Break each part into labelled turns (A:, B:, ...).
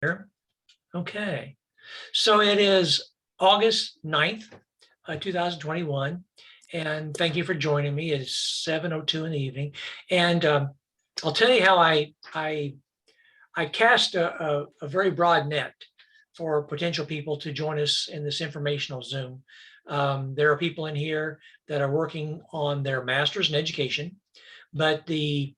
A: Here. Okay. So it is August 9th, 2021. And thank you for joining me. It's 7:02 in the evening. And I'll tell you how I cast a very broad net for potential people to join us in this informational Zoom. There are people in here that are working on their master's in education, but the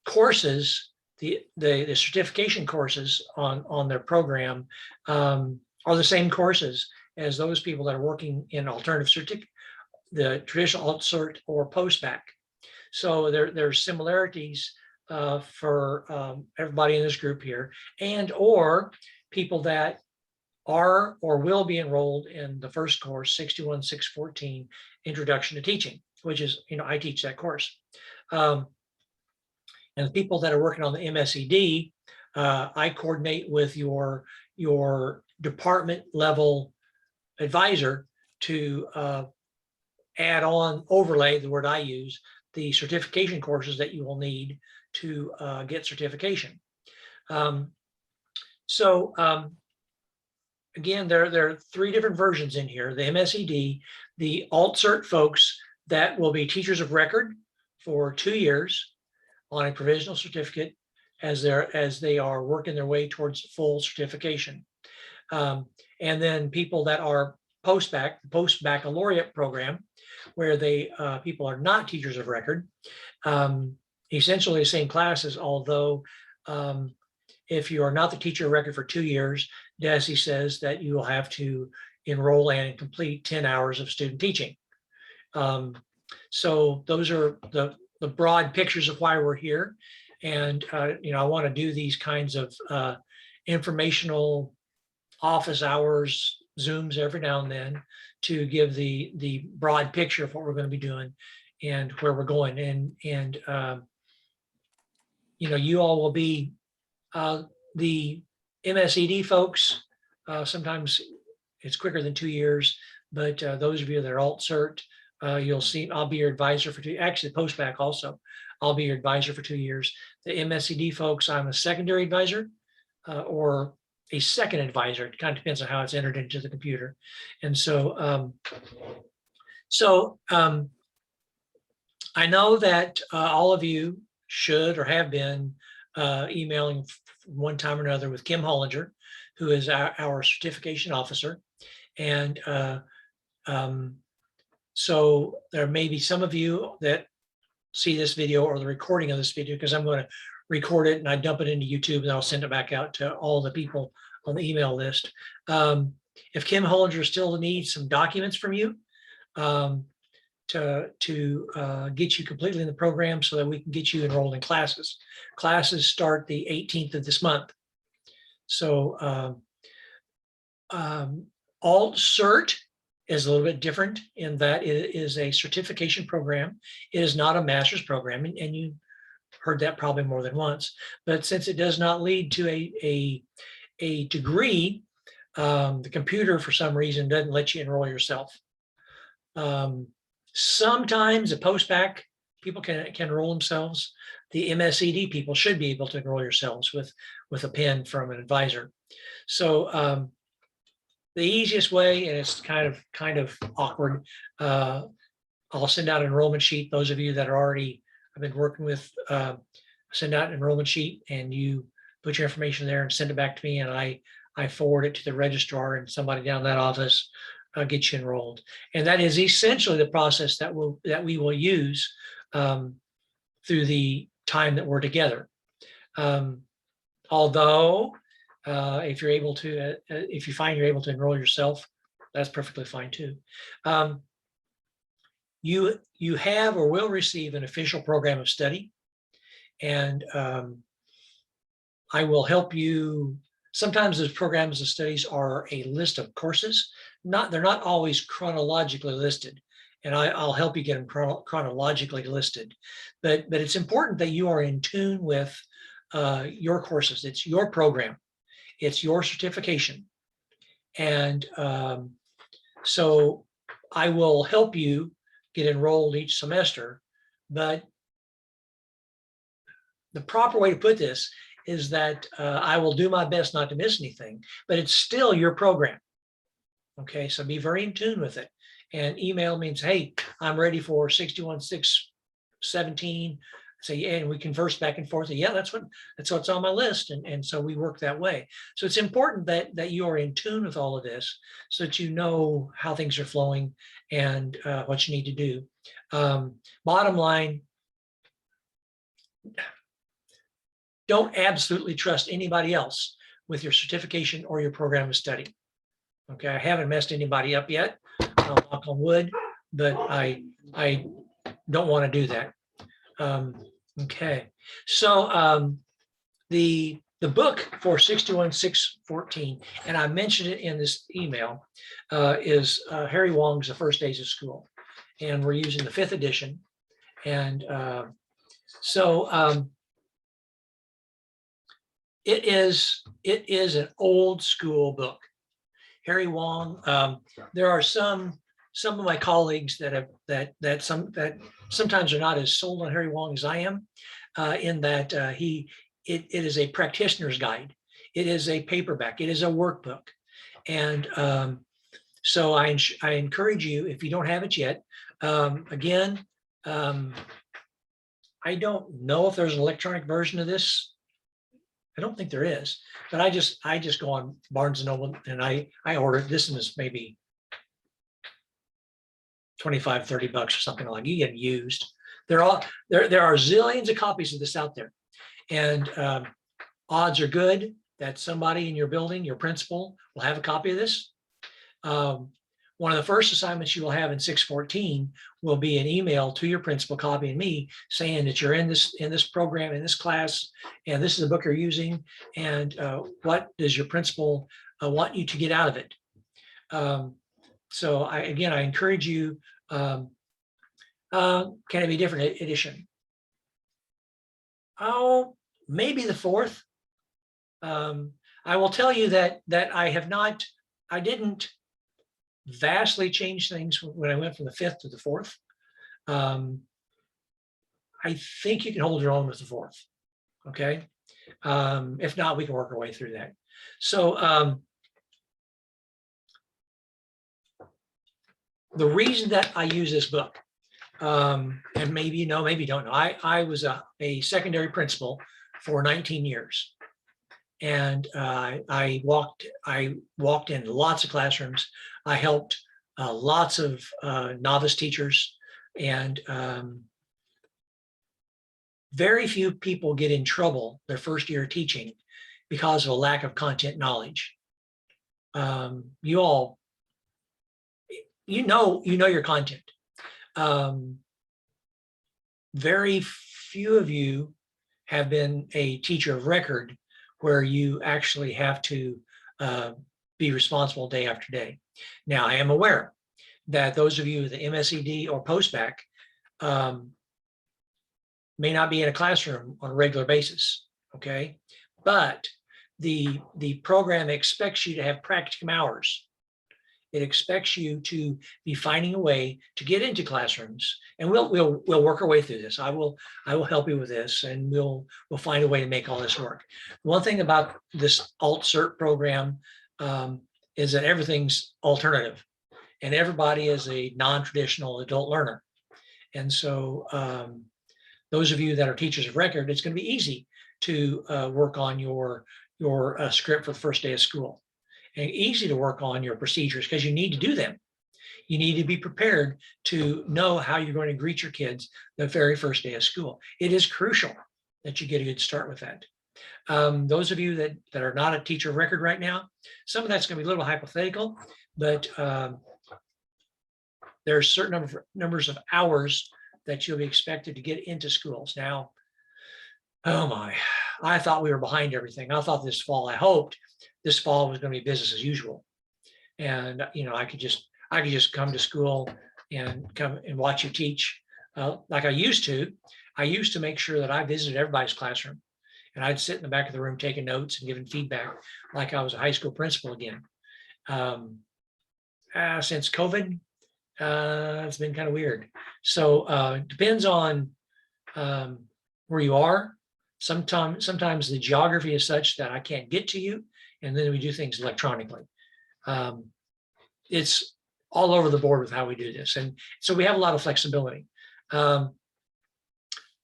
A: courses, the certification courses on their program are the same courses as those people that are working in alternative certificate, the traditional alt cert or post-bac. So there's similarities for everybody in this group here, and or people that are or will be enrolled in the first course, 61614, Introduction to Teaching, which is, I teach that course. And the people that are working on the MSED, I coordinate with your department level advisor to add on, overlay, the word I use, the certification courses that you will need to get certification. Again, there are three different versions in here: the MSED, the alt cert folks that will be teachers of record for 2 years on a provisional certificate as they are working their way towards full certification. And then people that are post-bac, the post-baccalaureate program, where people are not teachers of record, essentially the same classes, although if you are not the teacher of record for 2 years, DESE says that you will have to enroll and complete 10 hours of student teaching. So those are the broad pictures of why we're here. And, I want to do these kinds of informational office hours, Zooms every now and then to give the broad picture of what we're going to be doing and where we're going. And you all will be the MSED folks. Sometimes it's quicker than 2 years, but those of you that are alt cert, you'll see I'll be your advisor for actually post-bac also. I'll be your advisor for 2 years. The MSED folks, I'm a secondary advisor or a second advisor. It kind of depends on how it's entered into the computer. And so, I know that all of you should or have been emailing one time or another with Kim Hollinger, who is our certification officer. And so there may be some of you that see this video or the recording of this video, because I'm going to record it and I dump it into YouTube and I'll send it back out to all the people on the email list. If Kim Hollinger still needs some documents from you to get you completely in the program so that we can get you enrolled in classes. Classes start the 18th of this month. So alt cert is a little bit different in that it is a certification program. It is not a master's program, and you heard that probably more than once. But since it does not lead to a degree, the computer for some reason doesn't let you enroll yourself. Sometimes a post-bac people can enroll themselves. The MSED people should be able to enroll yourselves with a pen from an advisor. So the easiest way, and it's kind of awkward, I'll send out an enrollment sheet. Those of you that are already I've been working with, send out an enrollment sheet and you put your information there and send it back to me, and I forward it to the registrar, and somebody down that office get you enrolled. And that is essentially the process that we will use through the time that we're together. Although if you find you're able to enroll yourself, that's perfectly fine too. You have or will receive an official program of study, and I will help you. Sometimes those programs of studies are a list of courses. They're not always chronologically listed, and I'll help you get them chronologically listed. But it's important that you are in tune with your courses. It's your program. It's your certification. And so I will help you get enrolled each semester. But the proper way to put this is that I will do my best not to miss anything, but it's still your program. Okay, so be very in tune with it. And email means, hey, I'm ready for 61.6.17. Say, and we converse back and forth. Yeah, that's what's on my list. And so we work that way. So it's important that you are in tune with all of this so that you know how things are flowing and what you need to do. Bottom line, don't absolutely trust anybody else with your certification or your program of study. Okay, I haven't messed anybody up yet, I'll knock on wood, but I don't want to do that. Okay, so the book for 61.6.14, and I mentioned it in this email, is Harry Wong's The First Days of School, and we're using the 5th edition, and it is an old school book. Harry Wong. There are some of my colleagues that sometimes are not as sold on Harry Wong as I am, in that it is a practitioner's guide. It is a paperback. It is a workbook, and so I encourage you, if you don't have it yet. Again, I don't know if there's an electronic version of this. I don't think there is, but I just go on Barnes and Noble and I order this, and it's maybe 25, 30 bucks or something like that. You get used. There are zillions of copies of this out there, and odds are good that somebody in your building, your principal, will have a copy of this. One of the first assignments you will have in 6.14 will be an email to your principal copying me saying that you're in this program, in this class, and this is the book you're using, and what does your principal want you to get out of it. So I encourage you. Can it be different edition? Oh, maybe the 4th. I will tell you that I didn't vastly change things when I went from the 5th to the 4th. I think you can hold your own with the 4th. Okay. If not, we can work our way through that. So the reason that I use this book, and maybe you know, maybe you don't know, I was a secondary principal for 19 years. And I walked in lots of classrooms. I helped lots of novice teachers, and very few people get in trouble their first year of teaching because of a lack of content knowledge. You all, you know your content. Very few of you have been a teacher of record where you actually have to be responsible day after day. Now, I am aware that those of you with the MSED or postbac may not be in a classroom on a regular basis, okay? But the program expects you to have practicum hours. It expects you to be finding a way to get into classrooms, and we'll work our way through this. I will help you with this, and we'll find a way to make all this work. One thing about this Alt-Cert program is that everything's alternative, and everybody is a non-traditional adult learner. And so those of you that are teachers of record, it's going to be easy to work on your script for the first day of school. And easy to work on your procedures because you need to do them. You need to be prepared to know how you're going to greet your kids the very first day of school. It is crucial that you get a good start with that. Those of you that are not a teacher of record right now, some of that's going to be a little hypothetical, but there's certain numbers of hours that you'll be expected to get into schools. Now, oh my, I thought we were behind everything. I thought this fall, I hoped this fall was going to be business as usual. And, you know, I could just come to school and come and watch you teach like I used to. I used to make sure that I visited everybody's classroom, and I'd sit in the back of the room taking notes and giving feedback like I was a high school principal again. Since COVID, it's been kind of weird. So it depends on where you are. Sometimes the geography is such that I can't get to you, and then we do things electronically. It's all over the board with how we do this. And so we have a lot of flexibility. I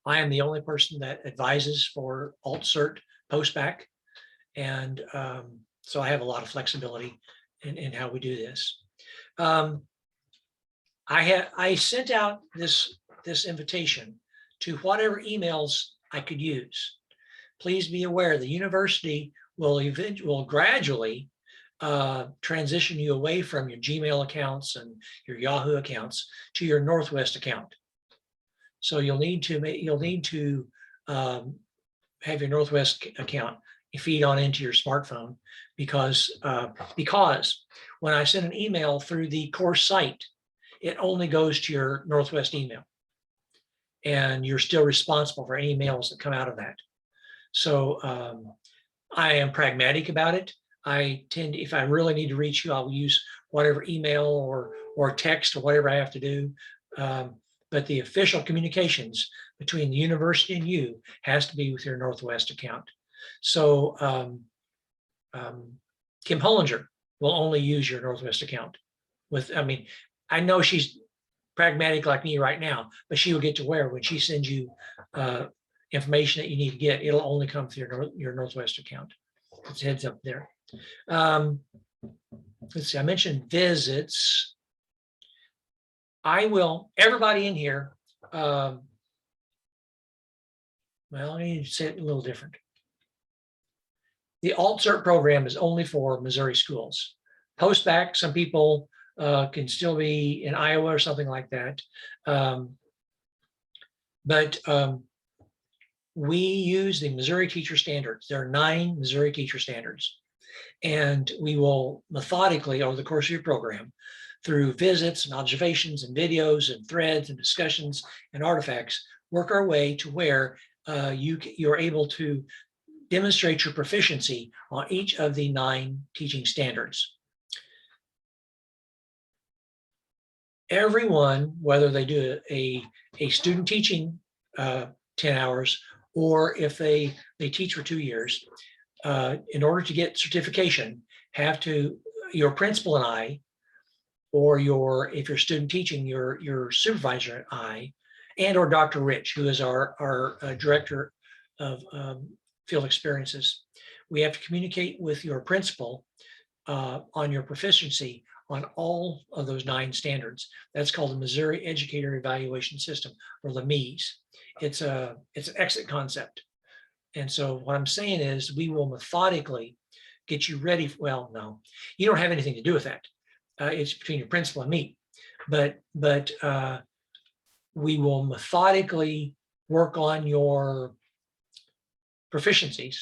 A: am the only person that advises for alt-cert post-bac. And so I have a lot of flexibility in how we do this. I sent out this invitation to whatever emails I could use. Please be aware the university will gradually transition you away from your Gmail accounts and your Yahoo accounts to your Northwest account. So you'll need to have your Northwest account feed on into your smartphone, because when I send an email through the course site, it only goes to your Northwest email, and you're still responsible for any mails that come out of that. So I am pragmatic about it. I tend to, if I really need to reach you, I'll use whatever email or text or whatever I have to do. But the official communications between the university and you has to be with your Northwest account. So Kim Hollinger will only use your Northwest account. I know she's pragmatic like me right now, but she will get to where when she sends you information that you need to get, it'll only come through your Northwest account. It's heads up there. Let's see, I mentioned visits. Everybody in here, well, I need to say it a little different. The alt-cert program is only for Missouri schools. Post-bac, some people can still be in Iowa or something like that. But we use the Missouri Teacher Standards. There are 9 Missouri Teacher Standards. And we will methodically, over the course of your program, through visits and observations and videos and threads and discussions and artifacts, work our way to where you're able to demonstrate your proficiency on each of the 9 teaching standards. Everyone, whether they do a student teaching 10 hours, or if they teach for 2 years, in order to get certification, your principal and I, or if you're student teaching, your supervisor and I, and or Dr. Rich, who is our director of field experiences, we have to communicate with your principal on your proficiency on all of those 9 standards. That's called the Missouri Educator Evaluation System, or the MEES. It's an excellent concept. And so what I'm saying is we will methodically get you ready. Well, no, you don't have anything to do with that. It's between your principal and me. But we will methodically work on your proficiencies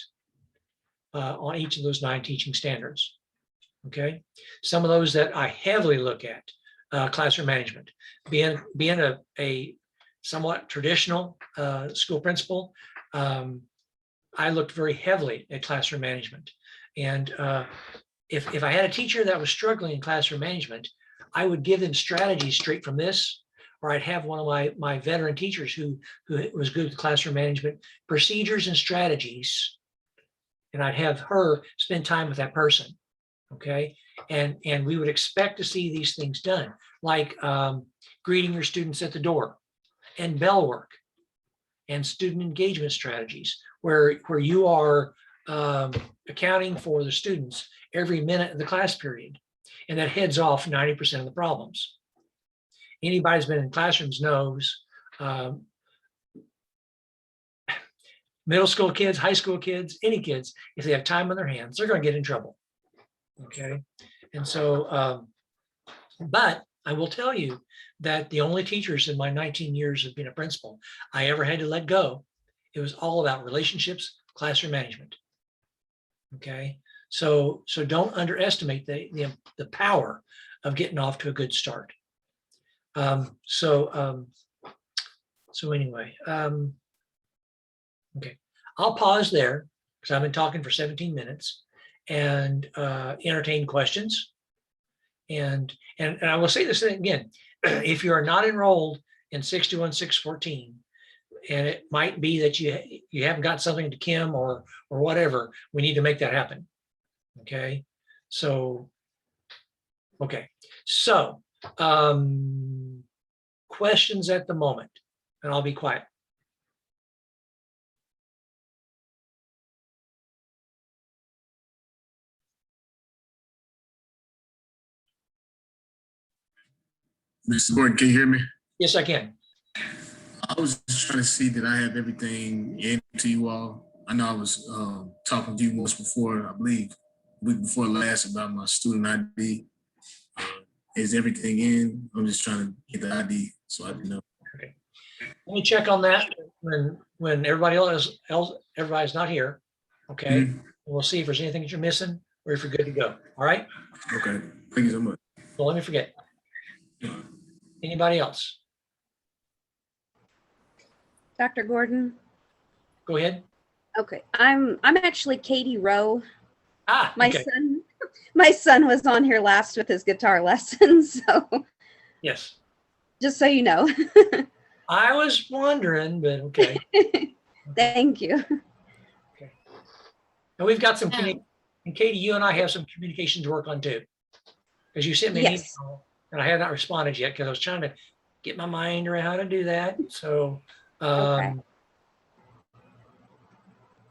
A: on each of those 9 teaching standards. Okay, some of those that I heavily look at, classroom management. Being a somewhat traditional school principal, I looked very heavily at classroom management. And if I had a teacher that was struggling in classroom management, I would give them strategies straight from this, or I'd have one of my veteran teachers who was good with classroom management, procedures and strategies, and I'd have her spend time with that person. Okay, and we would expect to see these things done, like greeting your students at the door, and bell work, and student engagement strategies, where you are accounting for the students every minute of the class period, and that heads off 90% of the problems. Anybody who's been in classrooms knows middle school kids, high school kids, any kids, if they have time on their hands, they're going to get in trouble. Okay, and so, but I will tell you that the only teachers in my 19 years of being a principal I ever had to let go, it was all about relationships, classroom management. Okay, so don't underestimate the power of getting off to a good start. So anyway, okay, I'll pause there because I've been talking for 17 minutes and entertain questions. And I will say this thing again, if you are not enrolled in 621-614, and it might be that you haven't got something to Kim or whatever. We need to make that happen. Okay, so okay, so questions at the moment, and I'll be quiet.
B: Mr. Gordon, can you hear me?
A: Yes, I can.
B: I was just trying to see that I have everything in to you all. I know I was talking to you once before, I believe, week before last about my student ID. Is everything in? I'm just trying to get the ID so I can know.
A: Okay. Let me check on that when everybody else everybody's not here. Okay.
B: Mhm.
A: We'll see if there's anything that you're missing or if you're good to go. All right.
B: Okay. Thank you so much.
A: Don't let me forget. Anybody else?
C: Dr. Gordon.
A: Go ahead.
C: Okay, I'm actually Katie Rowe.
A: Ah,
C: My
A: okay.
C: son was on here last with his guitar lessons, so
A: Yes.
C: just so you know.
A: I was wondering, but okay.
C: Thank you.
A: And we've got some, and Katie, you and I have some communication to work on too. Because you sent me an
C: Yes.
A: email and I have not responded yet because I was trying to get my mind around how to do that. So
C: Okay.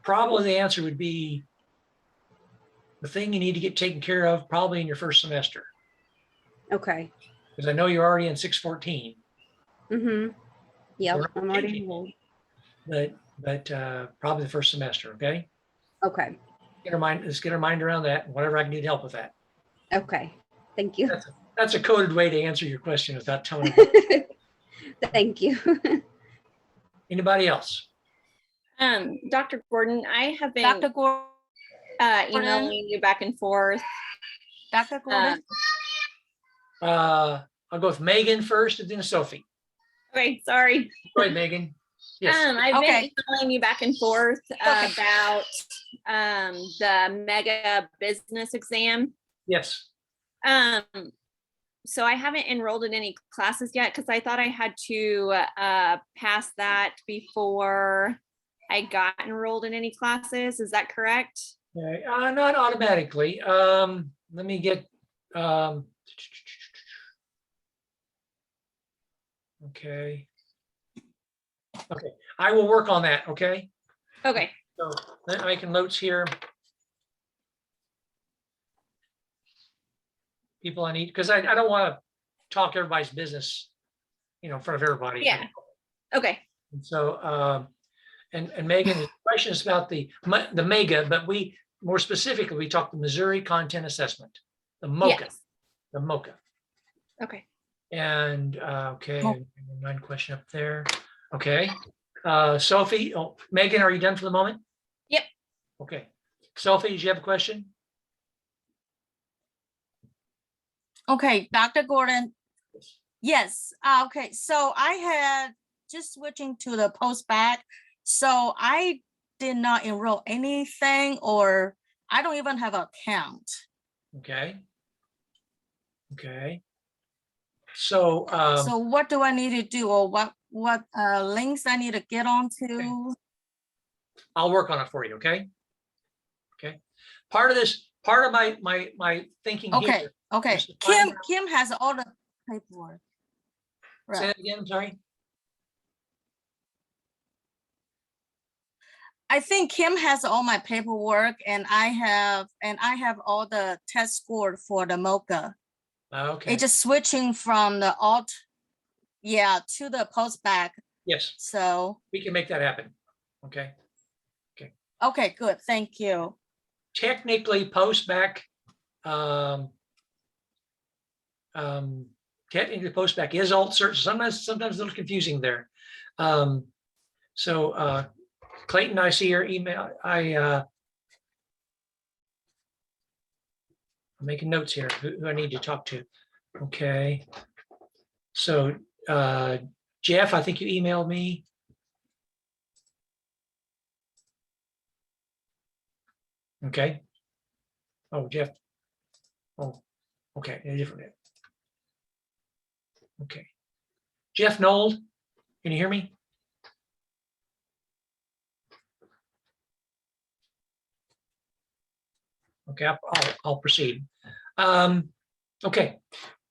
A: probably the answer would be the thing you need to get taken care of probably in your first semester.
C: Okay.
A: Because I know you're already in 614.
C: Mm-hmm. Yep,
A: We're not
C: I'm already
A: changing,
C: enrolled.
A: but probably the first semester, okay?
C: Okay.
A: Let's get our mind around that and whatever I can do to help with that.
C: Okay. Thank you.
A: That's a coded way to answer your question without telling me.
C: Thank you.
A: Anybody else?
D: Dr. Gordon, I have been
E: Dr. Gordon,
D: emailing you back and forth.
E: Dr. Gordon,
A: I'll go with Megan first and then Sophie.
D: Okay, sorry.
A: Go ahead, Megan. Yes.
D: I've
E: Okay.
D: been emailing you back and forth
E: Okay.
D: about the mega business exam.
A: Yes.
D: So I haven't enrolled in any classes yet because I thought I had to pass that before I got enrolled in any classes. Is that correct?
A: Okay. Not automatically. Let me get. Okay. Okay. I will work on that. Okay.
D: Okay.
A: So I'm making notes here. People I need, because I don't want to talk everybody's business, in front of everybody.
D: Yeah. Okay.
A: And so, and Megan, the question is about the MEGA, but more specifically, we talked the Missouri Content Assessment, the MOCA,
D: Yes.
A: the MOCA.
D: Okay.
A: And, okay, 9 question up there. Okay. Sophie, Megan, are you done for the moment?
D: Yep.
A: Okay. Sophie, did you have a question?
E: okay, Dr. Gordon, yes, okay, so I had just switching to the post-bac, so I did not enroll anything, or I don't even have an account.
A: Okay. Okay. So,
E: So what do I need to do, or what links I need to get onto?
A: I'll work on it for you. Okay. Okay. Part of my thinking
E: Okay,
A: here.
E: okay,
A: is to find out-
E: Kim has all the paperwork.
A: Say
E: Right,
A: that again. I'm sorry.
E: I think Kim has all my paperwork, and I have all the test scored for the MOCA.
A: Okay.
E: It's just switching from the alt, to the post-bac.
A: Yes,
E: So,
A: we can make that happen. Okay.
E: okay, good, thank you.
A: Technically, post-bac, technically post-bac is alt search. Sometimes a little confusing there. So Clayton, I see your email. I'm making notes here. Who I need to talk to. Okay. So Jeff, I think you emailed me. Okay. Oh, Jeff. Oh, okay. A different. Okay. Jeff Nold, can you hear me? Okay, I'll proceed. Okay,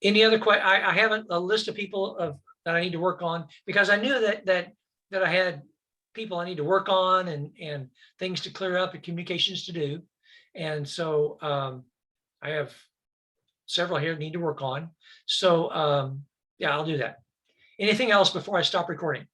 A: any other I haven't a list of people that I need to work on, because I knew that I had people I need to work on and things to clear up and communications to do. And so I have several here need to work on. So yeah, I'll do that. Anything else before I stop recording?